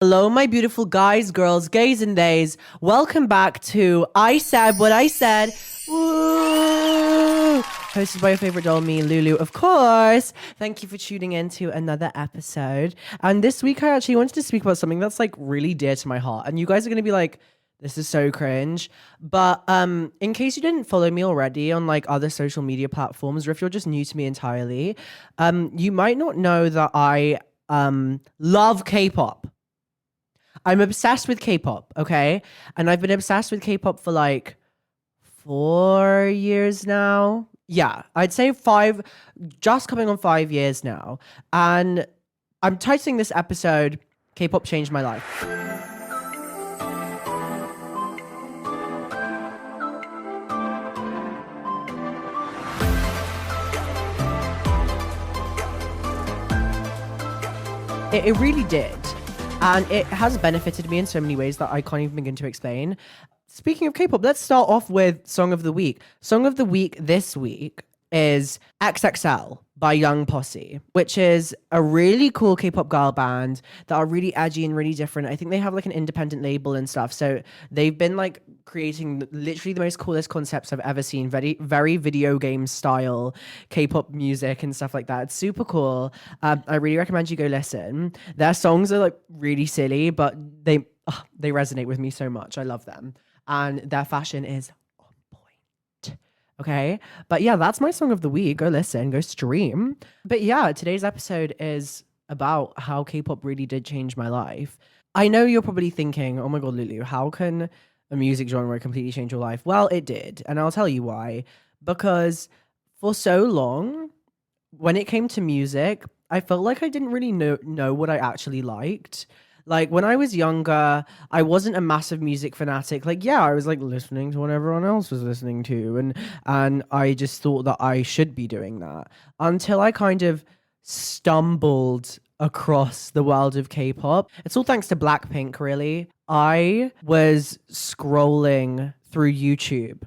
Hello, my beautiful guys, girls, gays, and theys. Welcome back to I Said What I Said. Woo! Hosted by your favorite doll, me, Loulou, of course. Thank you for tuning in to another episode. And this week, I actually wanted to speak about something that's like really dear to my heart. And you guys are going to be like, this is so cringe. But in case you didn't follow me already on like other social media platforms, or if you're just new to me entirely, you might not know that I love K-pop. I'm obsessed with K-pop, okay? And I've been obsessed with K-pop for like 4 years now. Yeah, I'd say five, just coming on 5 years now. And I'm titling this episode, K-pop Changed My Life. It really did. And it has benefited me in so many ways that I can't even begin to explain. Speaking of K-pop, let's start off with Song of the Week. Song of the Week this week is XXL by Young Posse, which is a really cool K-pop girl band that are really edgy and really different. I think they have like an independent label and stuff. So they've been like creating literally the most coolest concepts I've ever seen. Very, very video game style K-pop music and stuff like that. It's super cool. I really recommend you go listen. Their songs are like really silly, but they resonate with me so much. I love them. And their fashion is on point. Okay. But yeah, that's my song of the week. Go listen, go stream. But yeah, today's episode is about how K-pop really did change my life. I know you're probably thinking, oh my God, Lulu, how can a music genre completely change your life? Well, it did. And I'll tell you why. Because for so long, when it came to music, I felt like I didn't really know what I actually liked. Like when I was younger, I wasn't a massive music fanatic. Like, yeah, I was like listening to what everyone else was listening to, and I just thought that I should be doing that until I kind of stumbled across the world of K-pop. It's all thanks to BLACKPINK, really. I was scrolling through YouTube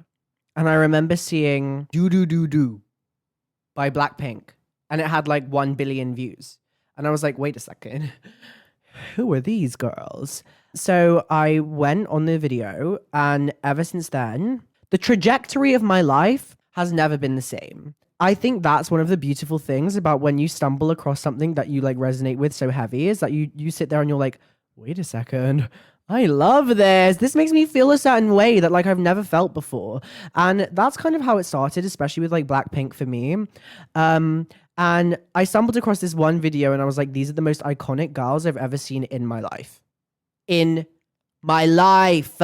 and I remember seeing Do Do Do Do by BLACKPINK, and it had like 1 billion views. And I was like, wait a second. Who are these girls? So I went on the video, and ever since then, the trajectory of my life has never been the same. I think that's one of the beautiful things about when you stumble across something that you like resonate with so heavy, is that you sit there and you're like, wait a second, I love this. This makes me feel a certain way that like I've never felt before. And that's kind of how it started, especially with like BLACKPINK for me. And I stumbled across this one video and I was like, these are the most iconic girls I've ever seen in my life. In my life.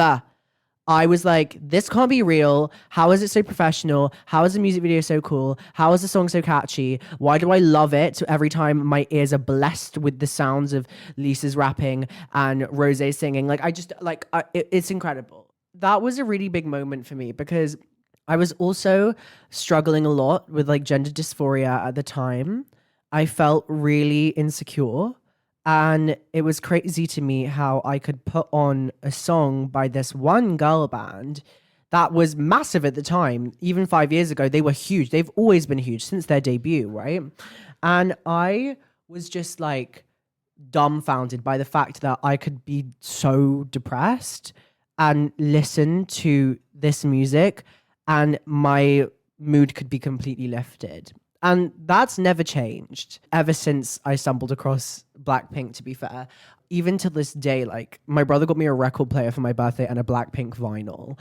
I was like, this can't be real. How is it so professional? How is the music video so cool? How is the song so catchy? Why do I love it? So every time my ears are blessed with the sounds of Lisa's rapping and Rose's singing. Like, I just, like, it's incredible. That was a really big moment for me because I was also struggling a lot with like gender dysphoria at the time. I felt really insecure. And it was crazy to me how I could put on a song by this one girl band that was massive at the time. Even 5 years ago, they were huge. They've always been huge since their debut, right? And I was just like dumbfounded by the fact that I could be so depressed and listen to this music and my mood could be completely lifted. And that's never changed ever since I stumbled across BLACKPINK, to be fair. Even to this day, like my brother got me a record player for my birthday and a BLACKPINK vinyl.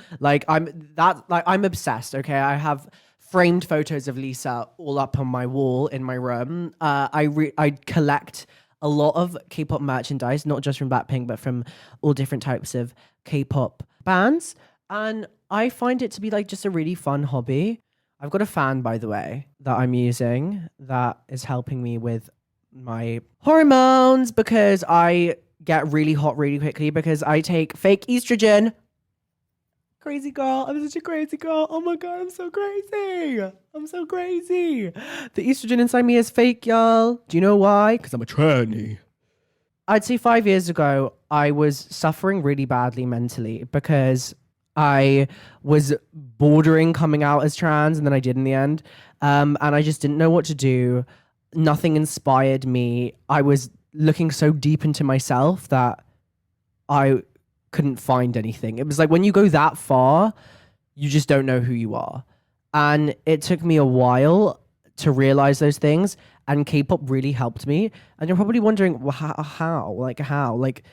I'm obsessed, okay? I have framed photos of Lisa all up on my wall in my room. I collect a lot of K-pop merchandise, not just from BLACKPINK, but from all different types of K-pop bands. And I find it to be like just a really fun hobby. I've got a fan, by the way, that I'm using that is helping me with my hormones because I get really hot really quickly because I take fake estrogen. Crazy girl. I'm such a crazy girl. Oh my God, I'm so crazy. I'm so crazy. The estrogen inside me is fake, y'all. Do you know why? Because I'm a tranny. I'd say 5 years ago, I was suffering really badly mentally because I was bordering coming out as trans and then I did in the end. And I just didn't know what to do. Nothing inspired me. I was looking so deep into myself that I couldn't find anything. It was like when you go that far, you just don't know who you are. And it took me a while to realize those things. And K-pop really helped me. And you're probably wondering, well, how? Like, how? Like,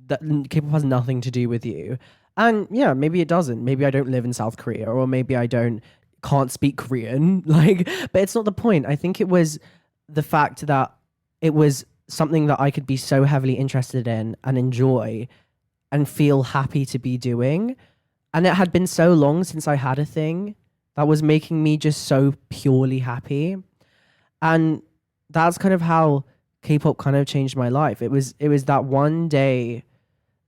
that K-pop has nothing to do with you. And yeah, maybe it doesn't. Maybe I don't live in South Korea, or maybe I don't can't speak Korean. Like, but it's not the point. I think it was the fact that it was something that I could be so heavily interested in and enjoy and feel happy to be doing. And it had been so long since I had a thing that was making me just so purely happy. And that's kind of how K-pop kind of changed my life. It was that one day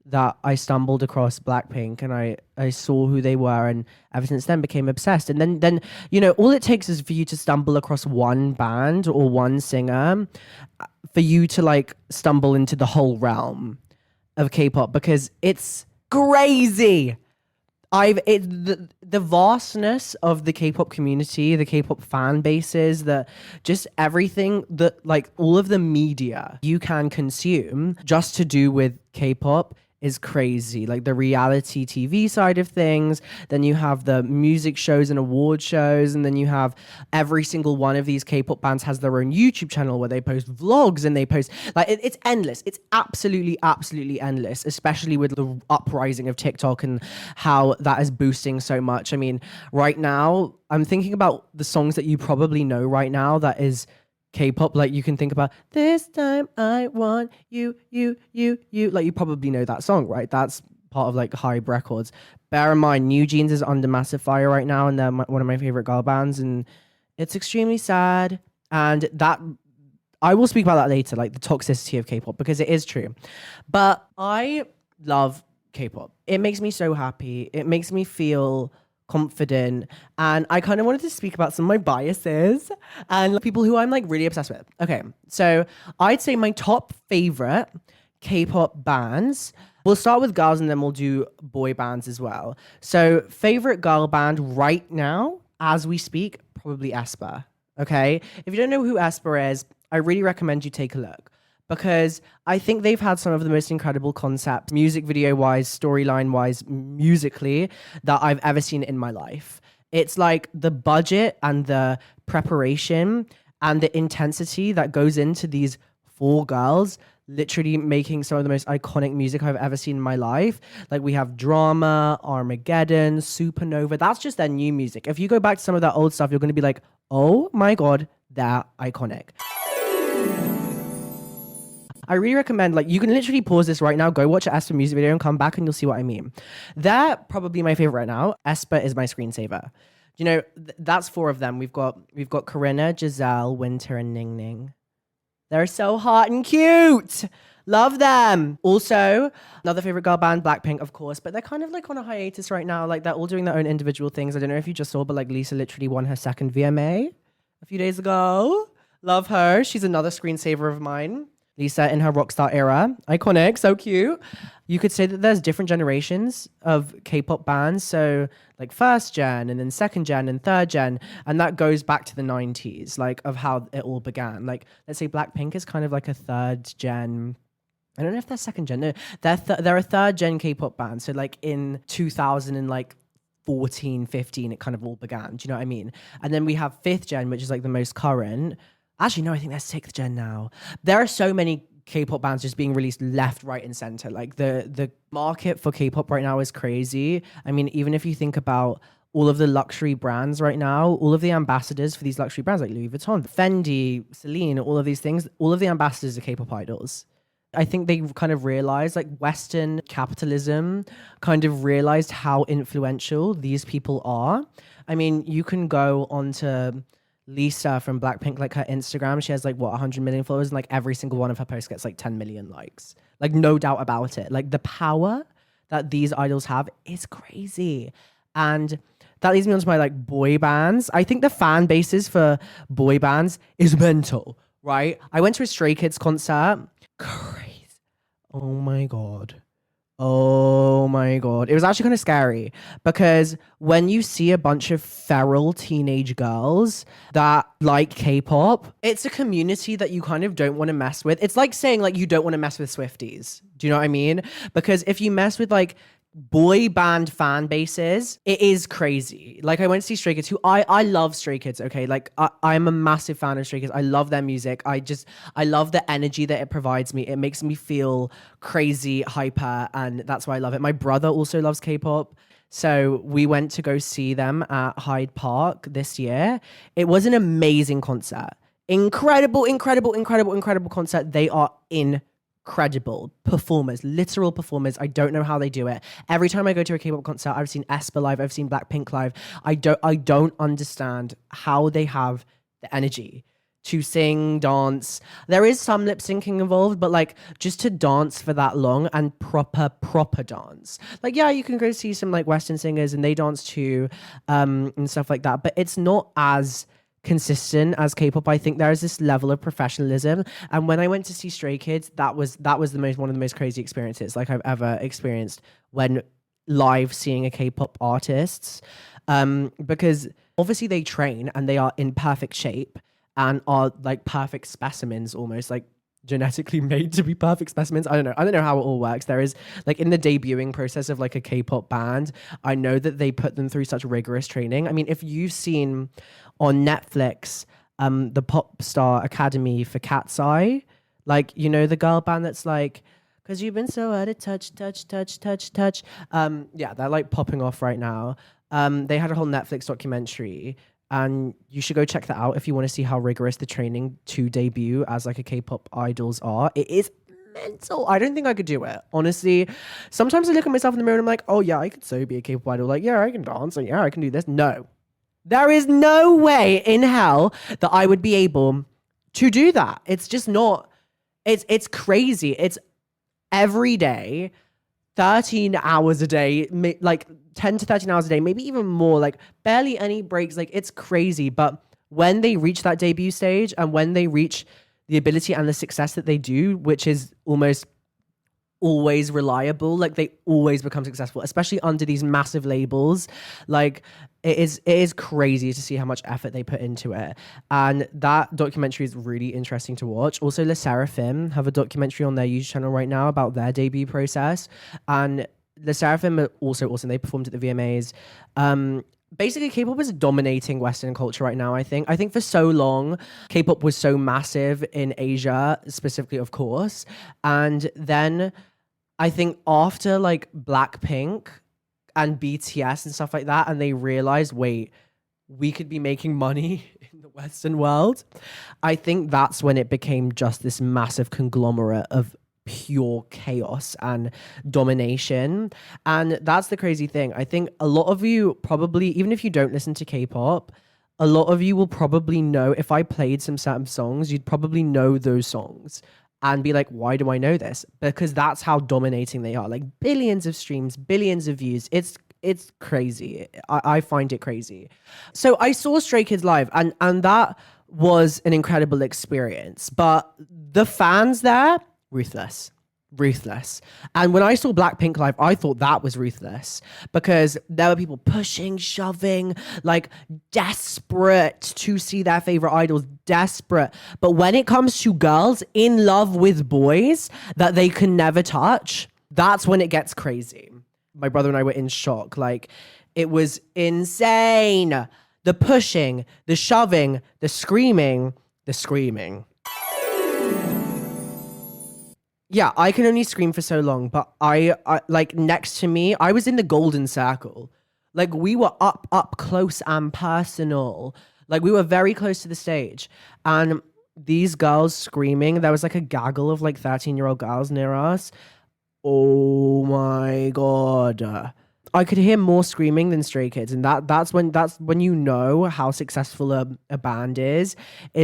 that I stumbled across Blackpink and I saw who they were, and ever since then became obsessed. And then all it takes is for you to stumble across one band or one singer for you to like stumble into the whole realm of K-pop, because it's crazy. The vastness of the K-pop community, the K-pop fan bases, the just everything that like all of the media you can consume just to do with K-pop is crazy. Like the reality TV side of things, then you have the music shows and award shows, and then you have every single one of these K-pop bands has their own YouTube channel where they post vlogs, and they post like it's endless. It's absolutely endless, especially with the uprising of TikTok and how that is boosting so much. I mean, right now I'm thinking about the songs that you probably know right now that is K-pop. Like you can think about "This Time I Want You, You." Like you probably know that song, right? That's part of like Hype Records. Bear in mind, New Jeans is under massive fire right now, and they're one of my favorite girl bands, and it's extremely sad. And that I will speak about that later, like the toxicity of K-pop, because it is true. But I love K-pop. It makes me so happy. It makes me feel confident, and I kind of wanted to speak about some of my biases and people who I'm like really obsessed with. Okay, so I'd say my top favorite K-pop bands. We'll start with girls and then we'll do boy bands as well. So favorite girl band right now, as we speak, probably aespa. Okay, if you don't know who aespa is, I really recommend you take a look, because I think they've had some of the most incredible concepts, music video wise, storyline wise, musically, that I've ever seen in my life. It's like the budget and the preparation and the intensity that goes into these four girls literally making some of the most iconic music I've ever seen in my life. Like we have Drama, Armageddon, Supernova. That's just their new music. If you go back to some of that old stuff, you're going to be like, oh my God, they're iconic. I really recommend, like, you can literally pause this right now, go watch an aespa music video and come back and you'll see what I mean. They're probably my favorite right now. aespa is my screensaver. That's four of them. We've got Corinna, Giselle, Winter, and Ning Ning. They're so hot and cute. Love them. Also, another favorite girl band, Blackpink, of course, but they're kind of like on a hiatus right now. Like they're all doing their own individual things. I don't know if you just saw, but like Lisa literally won her second VMA a few days ago. Love her. She's another screensaver of mine. Lisa in her rockstar era. Iconic, so cute. You could say that there's different generations of K-pop bands. So like first gen and then second gen and third gen. And that goes back to the 90s, like of how it all began. Like let's say Blackpink is kind of like a third gen. I don't know if they're second gen. No, they're a third gen K-pop band. So like in 2000 and like 14, 15, it kind of all began. Do you know what I mean? And then we have fifth gen, which is like the most current. Actually, no, I think that's sixth gen now. There are so many K-pop bands just being released left, right, and center. Like the market for K-pop right now is crazy. I mean, even if you think about all of the luxury brands right now, all of the ambassadors for these luxury brands like Louis Vuitton, Fendi, Celine, all of these things, all of the ambassadors are K-pop idols. I think they kind of realized, like Western capitalism kind of realized how influential these people are. I mean, you can go onto Lisa from Blackpink, like her Instagram, she has like 100 million followers, and like every single one of her posts gets like 10 million likes. Like no doubt about it. Like the power that these idols have is crazy. And that leads me on to my like boy bands. I think the fan bases for boy bands is mental, right? I went to a Stray Kids concert. Crazy. Oh my God. Oh my God. It was actually kind of scary because when you see a bunch of feral teenage girls that like K-pop, it's a community that you kind of don't want to mess with. It's like saying like you don't want to mess with Swifties. Do you know what I mean? Because if you mess with like boy band fan bases, it is crazy. Like I went to see Stray Kids, who I love Stray Kids. Okay, like I'm a massive fan of Stray Kids. I love their music. I love the energy that it provides me. It makes me feel crazy hyper, and that's why I love it. My brother also loves K-pop, so we went to go see them at Hyde Park this year. It was an amazing concert. Incredible concert. They are incredible performers, literal performers. I don't know how they do it. Every time I go to a K-pop concert, I've seen aespa live, I've seen BLACKPINK live. I don't understand how they have the energy to sing, dance. There is some lip syncing involved, but like just to dance for that long and proper dance. Like, yeah, you can go see some like Western singers and they dance too, and stuff like that. But it's not as consistent as K-pop. I think there is this level of professionalism, and when I went to see Stray Kids, that was one of the most crazy experiences like I've ever experienced when live seeing a K-pop artists, because obviously they train and they are in perfect shape and are like perfect specimens, almost like genetically made to be perfect specimens. I don't know how it all works. There is like in the debuting process of like a K-pop band, I know that they put them through such rigorous training. I mean, if you've seen on Netflix the Pop Star Academy for Cat's Eye, like, you know, the girl band that's like, because you've been so out of touch. Yeah, they're like popping off right now. They had a whole Netflix documentary, and you should go check that out if you want to see how rigorous the training to debut as like a K-pop idols are. It is mental. I don't think I could do it, honestly. Sometimes I look at myself in the mirror and I'm like, oh yeah, I could so be a K-pop idol. Like, yeah, I can dance. Like, yeah, I can do this. No, there is no way in hell that I would be able to do that. It's just not. It's crazy. It's every day, 13 hours a day, like 10 to 13 hours a day, maybe even more, like barely any breaks. Like, it's crazy. But when they reach that debut stage and when they reach the ability and the success that they do, which is almost always reliable, like they always become successful, especially under these massive labels. Like it is crazy to see how much effort they put into it, and that documentary is really interesting to watch. Also, Le Seraphim have a documentary on their YouTube channel right now about their debut process, and Le Seraphim are also awesome. They performed at the VMAs. Basically, K-pop is dominating Western culture right now, I think for so long, K-pop was so massive in Asia, specifically, of course. And then I think after like BLACKPINK and BTS and stuff like that, and they realized, wait, we could be making money in the Western world. I think that's when it became just this massive conglomerate of pure chaos and domination. And that's the crazy thing. I think a lot of you probably, even if you don't listen to K-pop, a lot of you will probably know, if I played some certain songs, you'd probably know those songs and be like, why do I know this? Because that's how dominating they are. Like billions of streams, billions of views. It's crazy. I find it crazy. So I saw Stray Kids live, and that was an incredible experience. But the fans there, ruthless. And when I saw BLACKPINK live, I thought that was ruthless, because there were people pushing, shoving, like desperate to see their favorite idols, desperate. But when it comes to girls in love with boys that they can never touch, that's when it gets crazy. My brother and I were in shock. Like, it was insane. The pushing, the shoving, the screaming. Yeah, I can only scream for so long, but I like, next to me, I was in the golden circle. Like, we were up close and personal. Like, we were very close to the stage. And these girls screaming, there was like a gaggle of like 13-year-old girls near us. Oh my God. I could hear more screaming than Stray Kids, and that's when you know how successful a band is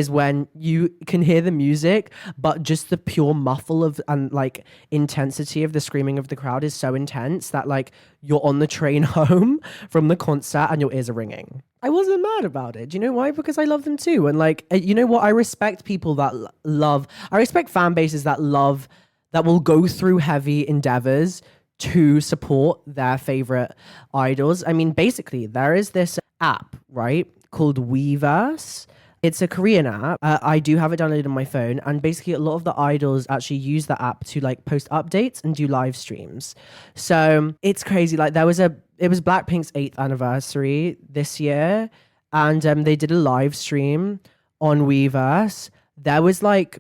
when you can hear the music, but just the pure muffle of and like intensity of the screaming of the crowd is so intense that like you're on the train home from the concert and your ears are ringing. I wasn't mad about it. Do you know why? Because I love them too, and like, you know what? I respect people that love. I respect fan bases that love, that will go through heavy endeavors to support their favorite idols. I mean, basically, there is this app, right, called Weverse. It's a Korean app. I do have it downloaded on my phone, and basically, a lot of the idols actually use the app to like post updates and do live streams. So it's crazy. Like it was Blackpink's 8th anniversary this year, and they did a live stream on Weverse. There was like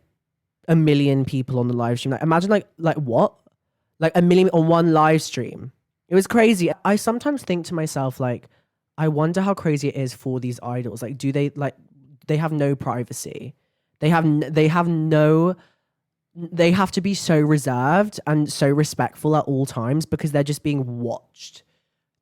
a million people on the live stream. Like imagine like what? Like a million on one live stream. It was crazy. I sometimes think to myself, like, I wonder how crazy it is for these idols. Like, do they like they have no privacy? They have no they have to be so reserved and so respectful at all times because they're just being watched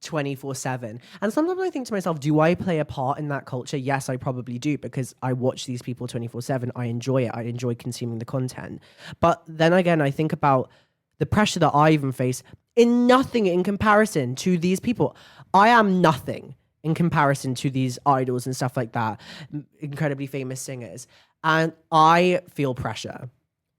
24/7. And sometimes I think to myself, do I play a part in that culture? Yes, I probably do because I watch these people 24/7. I enjoy it. I enjoy consuming the content. But then again, I think about the pressure that I even face in nothing in comparison to these people. I am nothing in comparison to these idols and stuff like that, incredibly famous singers. And I feel pressure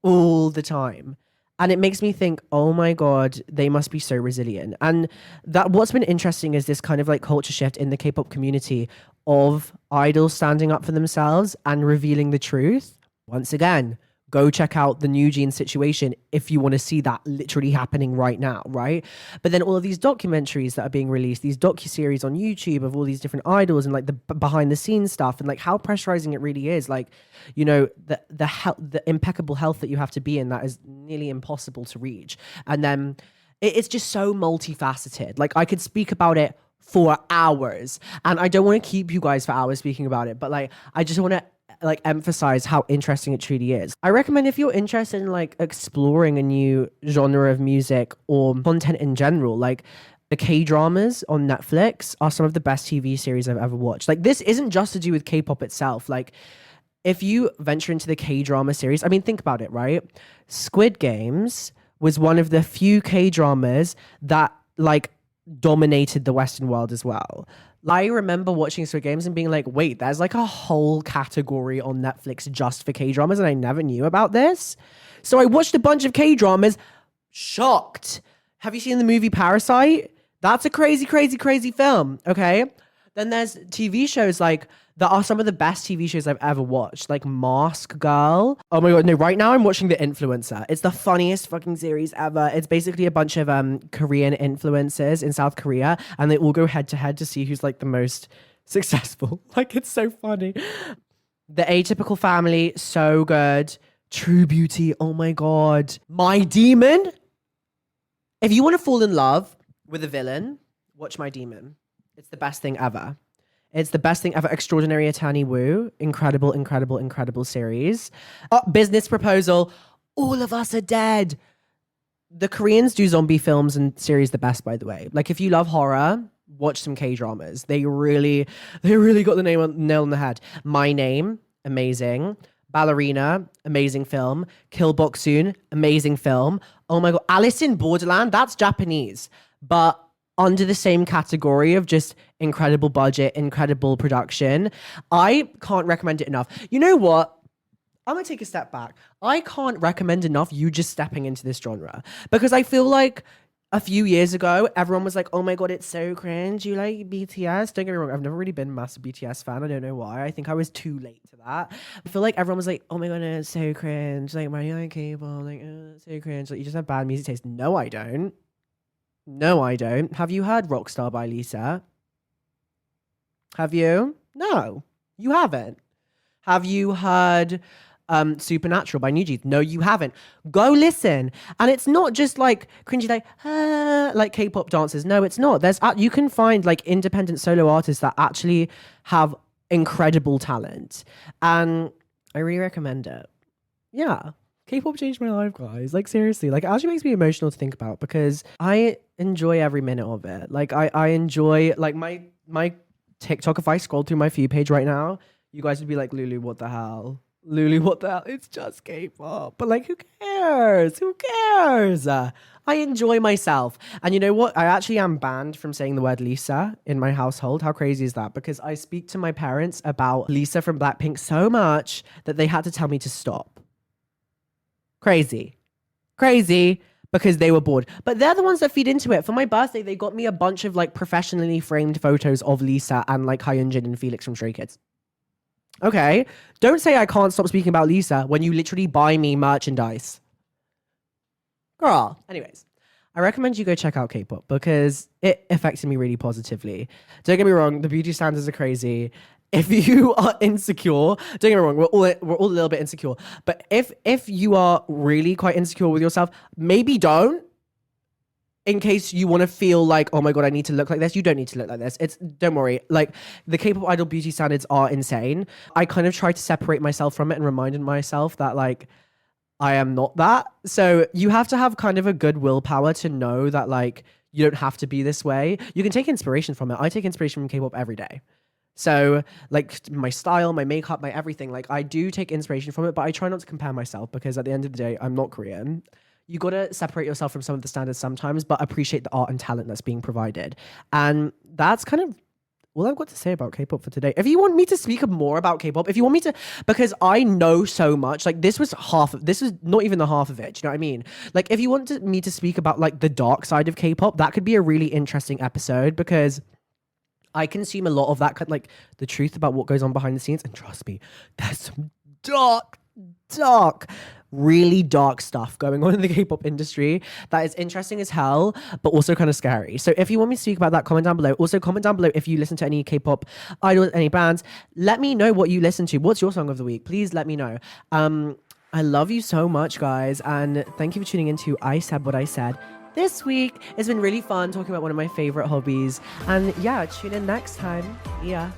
all the time. And it makes me think, oh my God, they must be so resilient. And that what's been interesting is this kind of like culture shift in the K-pop community of idols standing up for themselves and revealing the truth. Once again, go check out the New Jeans situation if you want to see that literally happening right now, right? But then all of these documentaries that are being released, these docuseries on YouTube of all these different idols and like the behind the scenes stuff and like how pressurizing it really is. Like, you know, the impeccable health that you have to be in that is nearly impossible to reach. And then it's just so multifaceted. Like I could speak about it for hours and I don't want to keep you guys for hours speaking about it, but like I just want to like emphasize how interesting it truly is. I recommend if you're interested in like exploring a new genre of music or content in general, like the K-dramas on Netflix are some of the best TV series I've ever watched. Like this isn't just to do with K-pop itself. Like if you venture into the K-drama series, I mean, think about it, right? Squid Games was one of the few K-dramas that like dominated the Western world as well. I remember watching Squid Games and being like, wait, there's like a whole category on Netflix just for K-dramas and I never knew about this. So I watched a bunch of K-dramas, shocked. Have you seen the movie Parasite? That's a crazy, crazy, crazy film, okay? Then there's TV shows like that are some of the best TV shows I've ever watched, like Mask Girl. Oh my God, no, right now I'm watching The Influencer. It's the funniest fucking series ever. It's basically a bunch of Korean influencers in South Korea and they all go head to head to see who's like the most successful. Like it's so funny. The Atypical Family, so good. True Beauty, oh my God. My Demon. If you want to fall in love with a villain, watch My Demon. It's the best thing ever. It's the best thing ever. Extraordinary Attorney Woo. Incredible, incredible, incredible series. Business Proposal. All of Us Are Dead. The Koreans do zombie films and series the best, by the way. Like if you love horror, watch some K-dramas. They really got the nail on the head. My Name, amazing. Ballerina, amazing film. Kill Boksoon, amazing film. Oh my God. Alice in Borderland, that's Japanese. But under the same category of just incredible budget, incredible production. I can't recommend it enough. You know what? I'm going to take a step back. I can't recommend enough you just stepping into this genre because I feel like a few years ago, everyone was like, oh my God, it's so cringe. You like BTS? Don't get me wrong. I've never really been a massive BTS fan. I don't know why. I think I was too late to that. I feel like everyone was like, oh my God, no, it's so cringe. Like, why are you like K-pop? Like, it's so cringe. Like, you just have bad music taste. No, I don't. No, I don't. Have you heard Rockstar by Lisa? Have you? No, you haven't. Have you heard Supernatural by New Jeans? No, you haven't. Go listen. And it's not just like cringy, like K-pop dancers. No, it's not. You can find like independent solo artists that actually have incredible talent. And I really recommend it. Yeah. K-pop changed my life, guys. Like, seriously. Like, it actually makes me emotional to think about because I enjoy every minute of it. Like, I enjoy, like, my TikTok, if I scrolled through my feed page right now, you guys would be like, Loulou, what the hell? Loulou, what the hell? It's just K-pop. But, like, who cares? Who cares? I enjoy myself. And you know what? I actually am banned from saying the word Lisa in my household. How crazy is that? Because I speak to my parents about Lisa from BLACKPINK so much that they had to tell me to stop. Crazy. because they were bored. But they're the ones that feed into it. For my birthday, they got me a bunch of like professionally framed photos of Lisa and like Hyunjin and Felix from Stray Kids. Okay, don't say I can't stop speaking about Lisa when you literally buy me merchandise. Girl. Anyways, I recommend you go check out K-pop because it affected me really positively. Don't get me wrong, the beauty standards are crazy. If you are insecure, don't get me wrong, we're all a little bit insecure. But if you are really quite insecure with yourself, maybe don't. In case you want to feel like, oh my God, I need to look like this. You don't need to look like this. Don't worry. Like, the K-pop idol beauty standards are insane. I kind of try to separate myself from it and reminded myself that like, I am not that. So you have to have kind of a good willpower to know that like, you don't have to be this way. You can take inspiration from it. I take inspiration from K-pop every day. So like my style, my makeup, my everything, like I do take inspiration from it, but I try not to compare myself because at the end of the day, I'm not Korean. You got to separate yourself from some of the standards sometimes, but appreciate the art and talent that's being provided. And that's kind of all I've got to say about K-pop for today. If you want me to speak more about K-pop, if you want me to, because I know so much, like this was not even the half of it. Do you know what I mean? Like if you want me to speak about like the dark side of K-pop, that could be a really interesting episode because I consume a lot of that, like the truth about what goes on behind the scenes. And trust me, there's some dark, really dark stuff going on in the K-pop industry that is interesting as hell, but also kind of scary. So if you want me to speak about that, comment down below. Also comment down below if you listen to any K-pop idols, any bands. Let me know what you listen to. What's your song of the week? Please let me know. I love you so much, guys. And thank you for tuning into I Said What I Said this week. It's been really fun talking about one of my favorite hobbies. And yeah, tune in next time. Yeah.